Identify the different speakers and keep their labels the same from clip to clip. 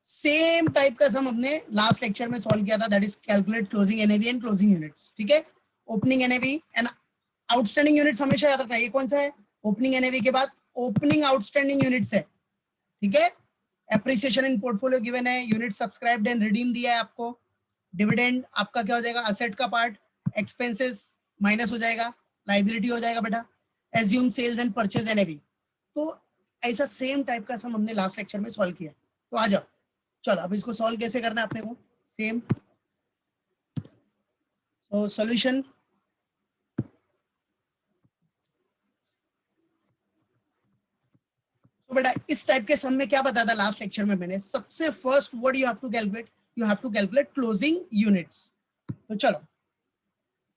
Speaker 1: Same type का सम हमने last lecture में सॉल्व किया था, that is calculate closing NAV and closing units. ठीक है, opening NAV and outstanding units हमेशा याद रखना। ये कौन सा है? ओपनिंग एनएवी के बाद ओपनिंग आउटस्टैंडिंग यूनिट्स है। ठीक है, एप्रिसिएशन इन पोर्टफोलियो गिवन है, यूनिट सब्सक्राइब्ड एंड रिडीम दिया है आपको, डिविडेंड आपका क्या हो जाएगा, असेट का पार्ट, एक्सपेंसेस माइनस हो जाएगा, लाइबिलिटी हो जाएगा बेटा, assume sales and purchase NAV. तो ऐसा सेम टाइप का सम हमने लास्ट लेक्चर में सॉल्व किया। तो आ जाओ, चलो अब इसको सॉल्व कैसे करना है अपने को, सेम। तो सॉल्यूशन, तो बेटा इस टाइप के सम में क्या बताया था लास्ट लेक्चर में मैंने, सबसे first word you have to calculate, you have to calculate closing units. तो चलो,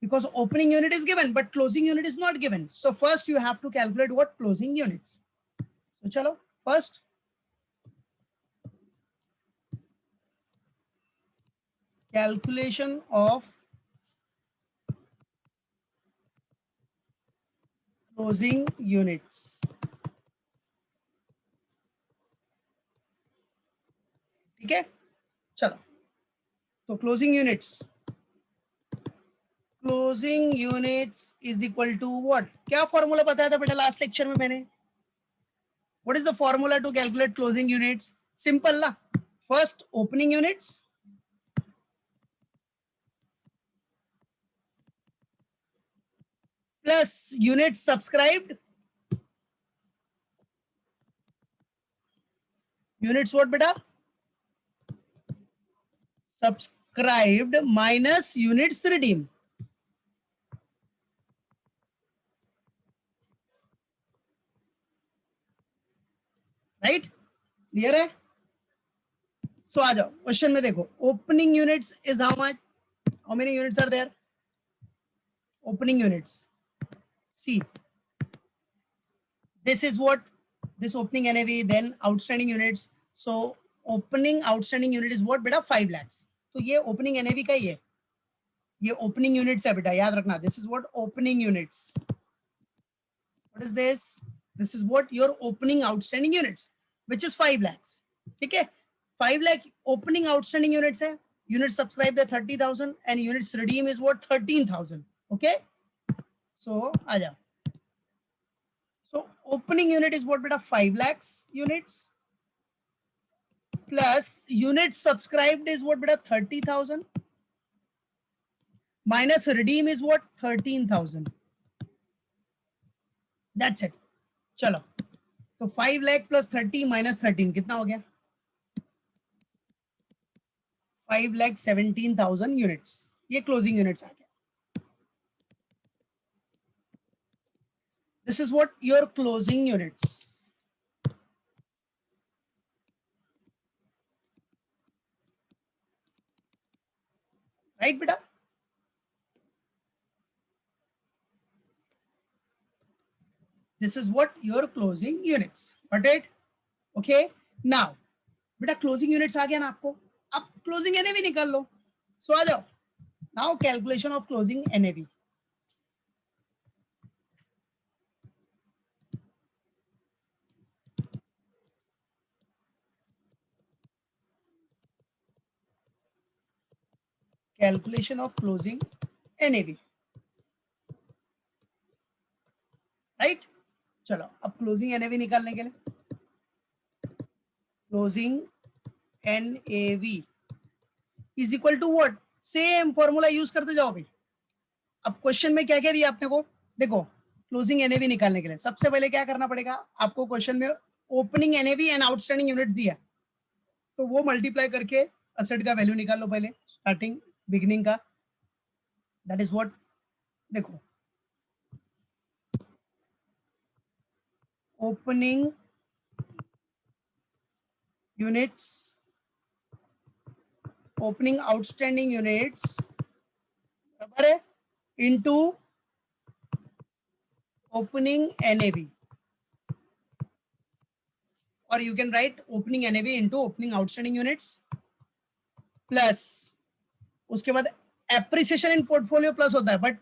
Speaker 1: because opening unit is given but closing unit is not given, so first you have to calculate what closing units. So chalo, first calculation of closing units. ठीक है, चलो तो closing units is equal to what, क्या formula बताया था बेटा last lecture में मैंने? What is the formula to calculate closing units? Simple ना, first opening units plus units subscribed, units what beta, subscribed minus units redeemed. Right, clear है? So आ जाओ क्वेश्चन में देखो, opening units is how much, how many units are there? Opening units, see this is what, this opening NAV, then outstanding units. So opening outstanding unit is what बेटा 5 lakhs. तो ये opening NAV का ही है, ये opening units है बेटा, याद रखना, this is what opening units. What is this? This is what your opening outstanding units, which is 5 lakhs. ठीक है, 5 lakh opening outstanding units है, units subscribe the 30,000 and units redeem is what 13,000. Okay, so आ जाओ, so opening unit is what beta 5 lakhs units plus units subscribed is what beta 30,000 minus redeem is what 13,000. That's it. चलो तो 5 lakh plus 30 minus 13 कितना हो गया? 5,17,000 units. ये closing units आ गया. This is what your closing units. Right beta? This is what your closing units. Got it? Okay. Now बेटा closing units आ गया ना आपको, अब closing NAV निकाल लो. So आ जाओ. Now calculation of closing NAV. Calculation of closing NAV. Right? चलो अब closing NAV निकालने के लिए closing NAV is equal to what? Same formula use करते जाओ भाई. अब क्वेश्चन में क्या क्या दिया आपने को, देखो क्लोजिंग एनएवी निकालने के लिए सबसे पहले क्या करना पड़ेगा आपको, क्वेश्चन में opening NAV and outstanding units दिया, तो वो मल्टीप्लाई करके असेट का वैल्यू निकाल लो पहले, स्टार्टिंग बिगिनिंग का. दैट इज व्हाट, देखो opening units, opening outstanding units बराबर है into opening NAV, or you can write opening NAV into opening outstanding units plus उसके बाद एप्रिसिएशन इन पोर्टफोलियो प्लस होता है, बट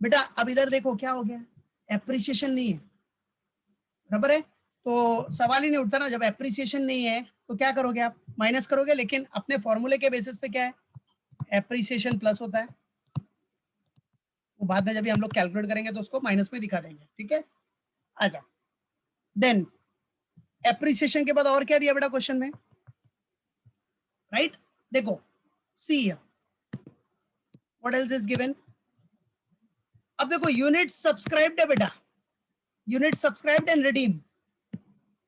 Speaker 1: बेटा अब इधर देखो क्या हो गया, एप्रिसिएशन नहीं है, बराबर है, तो सवाल ही नहीं उठता ना, जब एप्रिसिएशन नहीं है तो क्या करोगे आप, माइनस करोगे, लेकिन अपने फॉर्मूले के बेसिस पे क्या है, एप्रिसिएशन प्लस होता है, वो बाद में जब भी हम लोग कैलकुलेट करेंगे तो उसको माइनस में दिखा देंगे, ठीक है। आ जाओ, देन एप्रिसिएशन के बाद और क्या दिया बेटा क्वेश्चन में, राइट, देखो see what else is given. अब देखो यूनिट सब्सक्राइब्ड है बेटा, यूनिट सब्सक्राइब्ड एंड रिडीम,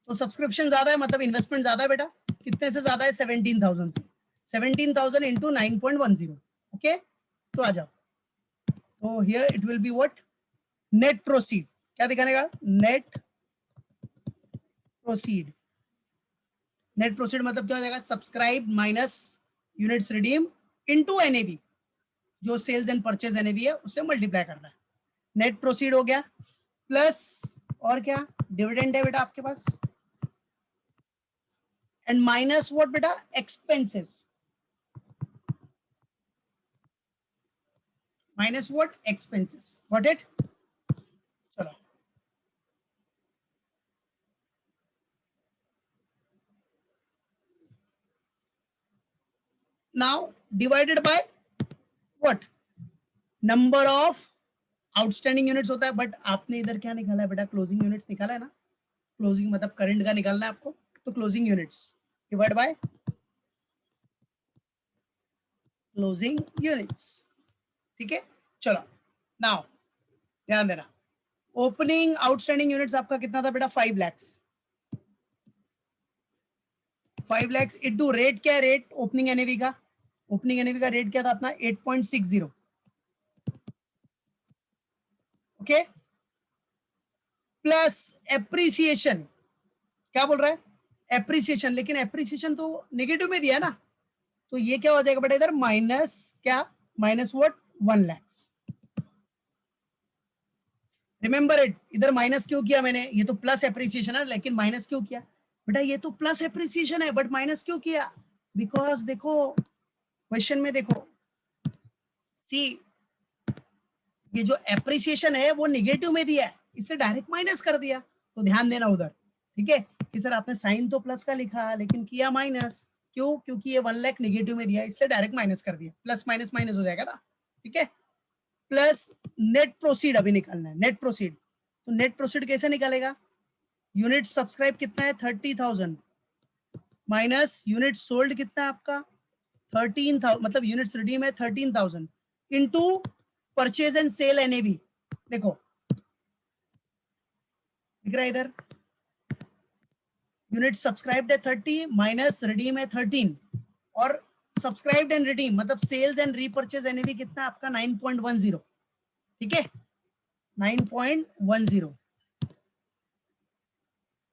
Speaker 1: तो सब्सक्रिप्शन ज्यादा है मतलब इन्वेस्टमेंट ज्यादा है बेटा, कितने से ज्यादा है, 17,000 से, 17,000 इंटू 9.10, ओके। तो आ जाओ, तो here it will be what, net proceed, क्या दिखाने का, नेट प्रोसीड, नेट प्रोसीड मतलब क्या हो जाएगा, subscribe minus units redeem into NAV, जो सेल्स एंड परचेज एनएवी है उससे मल्टीप्लाई करना है, नेट प्रोसीड हो गया, प्लस और क्या, डिविडेंड है बेटा आपके पास, एंड माइनस व्हाट बेटा, expenses, minus what, expenses, got it. चलो now divided by what, number of outstanding units होता है, बट आपने इधर क्या निकाला है बेटा, क्लोजिंग यूनिट्स निकाला है ना, क्लोजिंग मतलब करंट का निकालना है आपको, तो closing units divide by closing units, ठीक है। चलो नाउ ध्यान देना, ओपनिंग आउटस्टैंडिंग यूनिट्स आपका कितना था बेटा, 5 lakhs, 5 lakhs इनटू रेट, क्या रेट ओपनिंग एनएवी का, ओपनिंग एनएवी का रेट क्या था अपना 8.60, ओके, प्लस एप्रिसिएशन, क्या बोल रहा है, एप्रिसिएशन, लेकिन एप्रिसिएशन तो नेगेटिव में दिया है ना, तो ये क्या हो जाएगा बेटा इधर माइनस क्या, minus what, 1 lakhs, remember it, इधर माइनस क्यों किया मैंने, ये तो प्लस एप्रिसिएशन है, लेकिन माइनस क्यों किया बेटा, ये तो प्लस एप्रिसिएशन है बट माइनस क्यों किया, बिकॉज देखो क्वेश्चन में देखो, सी ये जो एप्रिसिएशन है वो निगेटिव में दिया है, इससे डायरेक्ट माइनस कर दिया, तो ध्यान देना उधर, ठीक है, कि सर आपने साइन तो प्लस का लिखा लेकिन किया माइनस, क्यों, क्योंकि ये 1 लाख निगेटिव में दिया इसलिए डायरेक्ट माइनस कर दिया, प्लस माइनस माइनस हो जाएगा ना, ठीक है। प्लस नेट प्रोसीड अभी निकालना है, नेट प्रोसीड, तो नेट प्रोसीड कैसे निकालेगा, यूनिट सब्सक्राइब कितना है 30,000 माइनस यूनिट सोल्ड कितना है आपका 13,000, मतलब यूनिट्स रिडीम है 13,000 into purchase and sale NAV, देखो दिख रहा है इधर, यूनिट सब्सक्राइब्ड है 30 माइनस रिडीम है 13, और सब्सक्राइब्ड एंड रिडीम मतलब सेल्स एंड रीपर्चेज एनएवी कितना है आपका 9.10, ठीक है 9.10,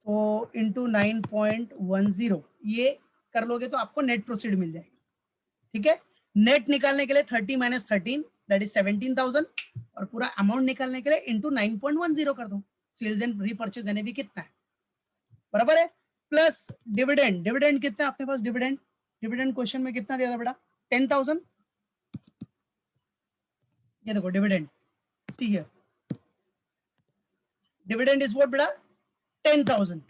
Speaker 1: तो इंटू 9.10 ये कर लोगे तो आपको नेट प्रोसीड मिल जाएगा, ठीक है। नेट निकालने के लिए 30 माइनस 13 दैट इज 17,000, और पूरा अमाउंट निकालने के लिए इंटू 9.10 कर दो, सेल्स एंड रीपर्चेज एनएवी कितना है, बराबर है, प्लस डिविडेंड, डिविडेंड कितना है आपके पास, डिविडेंड, डिविडेंड क्वेश्चन में कितना दिया था बेटा 10,000, ये देखो dividend, see here, dividend is what बेटा 10,000,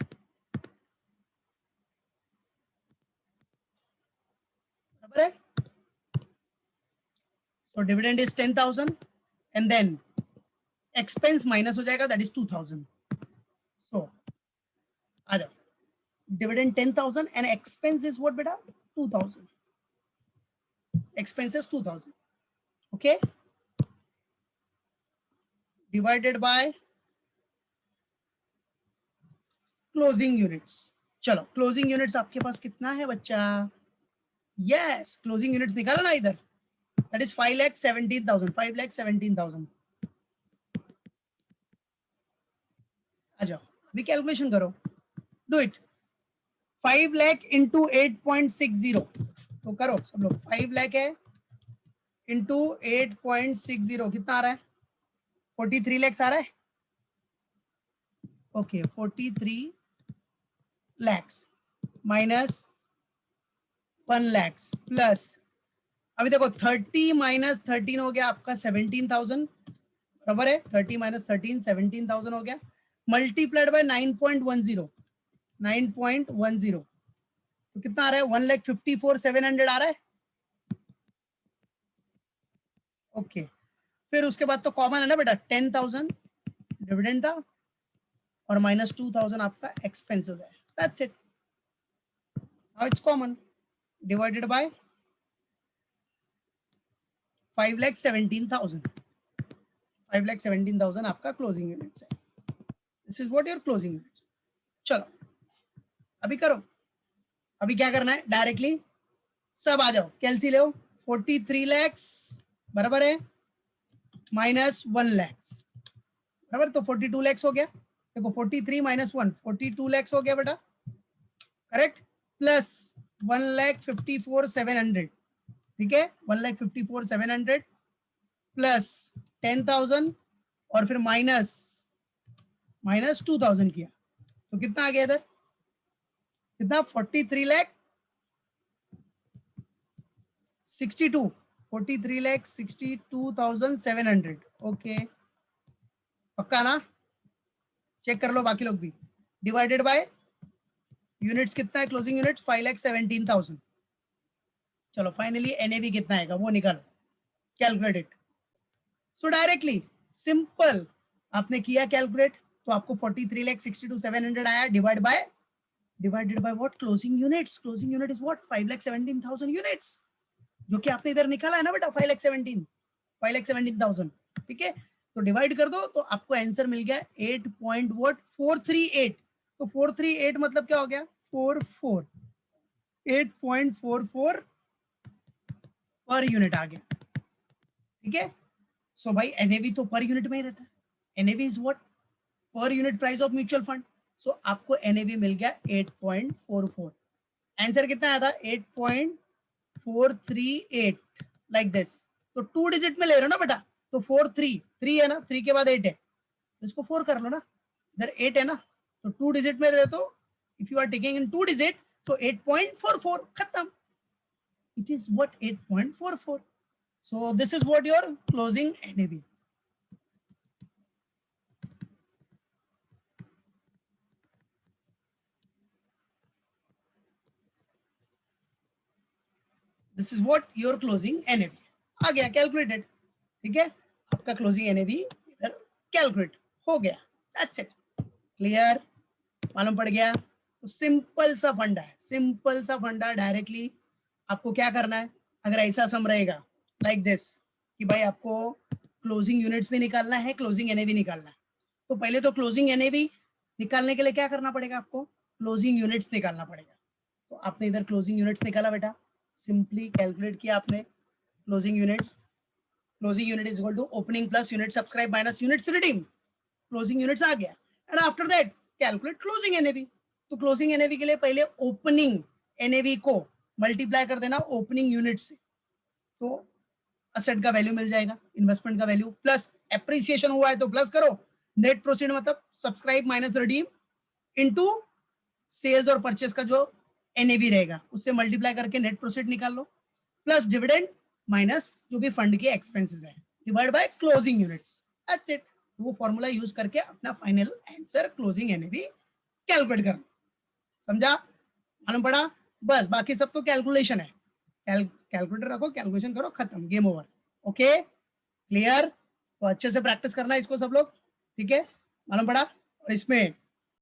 Speaker 1: बराबर है, so dividend is 10,000 and then expense minus हो जाएगा that is 2,000, so आ जाओ, dividend 10,000 and expense is what बेटा 2,000, expenses 2,000, okay, divided by closing units, चलो closing units आपके पास कितना है बच्चा, yes closing units निकाला ना इधर, that is 5,17,000, 5,17,000, आ जाओ अभी कैलकुलेशन करो, डू इट, 5 लाख इंटू 8.60, तो करो सब लोग, 5 लाख है इंटू 8.60 कितना आ रहा है, 43 लैक्स आ रहा है, okay 43 lakhs minus 1 lakhs plus, अभी देखो 30 माइनस 13 हो गया आपका 17,000, बराबर है, 30 माइनस 13 17,000 हो गया, मल्टीप्लाइड बाय 9.10, 9.10, तो कितना आ रहा है 1,54,700 आ रहा है। ओके फिर उसके बाद तो कॉमन है ना बेटा 10,000 डिविडेंड था और -2,000 आपका एक्सपेंसेस है। That's it. Now it's common divided by 5,17,000। 5,17,000 आपका क्लोजिंग यूनिट्स है। This is what your closing units. चलो अभी करो, अभी क्या करना है डायरेक्टली सब आ जाओ, कैलसी ले 43 lakhs बराबर है -1 lakhs बराबर, तो 42 lakhs हो गया। देखो 43 - 1 42 lakhs हो गया बेटा, करेक्ट, प्लस 1,54,700, ठीक है 1,54,700 प्लस 10,000 और फिर -2,000 किया तो कितना आ गया इधर, कितना 43,62,700। ओके पक्का ना, चेक कर लो बाकी लोग भी। डिवाइडेड बाय यूनिट्स कितना है, क्लोजिंग यूनिट 5,17,000। चलो फाइनली एनएवी कितना आएगा वो निकालो, calculate it. So directly simple आपने किया कैलकुलेट तो आपको 43,62,700 आया, divided by what, closing units. Closing unit is what 5,17,000 units, जो कि आपने इधर निकाला है ना बेटा 5,17,000, ठीक है। तो डिवाइड कर दो तो आपको आंसर मिल गया 8.438। तो 438 मतलब क्या हो गया 8.44 पर यूनिट आ गया, ठीक है। सो भाई एनएवी तो पर यूनिट में ही रहता है, NAV is what per unit price of mutual fund. So आपको एनएवी मिल गया 8.44। आंसर कितना आया था 8.438 लाइक दिस। तो 2 डिजिट में ले रहे हो ना बेटा, तो 3 है ना, 3 के बाद 8 है तो इसको 4 कर लो ना, इधर 8 है ना तो 2 डिजिट में ले, तो if you are taking in 2 digit so 8.44 khatam, it is what 8.44. So this is what your closing NAV. This is what your closing NAV आ गया कैलकुलेटेड, ठीक है। आपका क्लोजिंग NAV इधर कैलकुलेट हो गया, दैट्स इट, क्लियर, मालूम पड़ गया। तो सिंपल सा फंडा है, सिंपल सा फंडा। डायरेक्टली आपको क्या करना है, अगर ऐसा सम रहेगा लाइक दिस कि भाई आपको क्लोजिंग यूनिट्स भी निकालना है, क्लोजिंग एनएवी निकालना है, तो पहले तो क्लोजिंग एनएवी निकालने के लिए क्या करना पड़ेगा, आपको क्लोजिंग यूनिट्स निकालना पड़ेगा। तो आपने इधर क्लोजिंग यूनिट्स निकाला बेटा, सिंपली कैलकुलेट किया आपने closing units. Closing unit is equal to opening plus unit subscribe minus units redeem, closing units आ गया। And after that calculate closing NAV. तो क्लोजिंग एनएवी के लिए पहले ओपनिंग एनएवी को मल्टीप्लाई कर देना ओपनिंग यूनिट से, तो असेट का वैल्यू मिल जाएगा, इन्वेस्टमेंट का वैल्यू, प्लस एप्रिसिएशन हुआ है तो प्लस करो, नेट प्रोसीड मतलब subscribe minus redeem into sales और परचेस का जो एनएवी रहेगा उससे मल्टीप्लाई करके नेट प्रोसीड निकाल लो, प्लस डिविडेंड माइनस जो भी फंड के एक्सपेंसेस है divide by closing units, that's it. वो फॉर्मूला यूज करके अपना final answer closing NAV calculate करना, समझा, मालूम पड़ा। बस बाकी सब तो कैलकुलेशन है, कैलकुलेटर रखो, कैलकुलेशन करो, खत्म, गेम ओवर। ओके क्लियर, तो अच्छे से प्रैक्टिस करना इसको सब लोग, ठीक है, मालूम पड़ा। और इसमें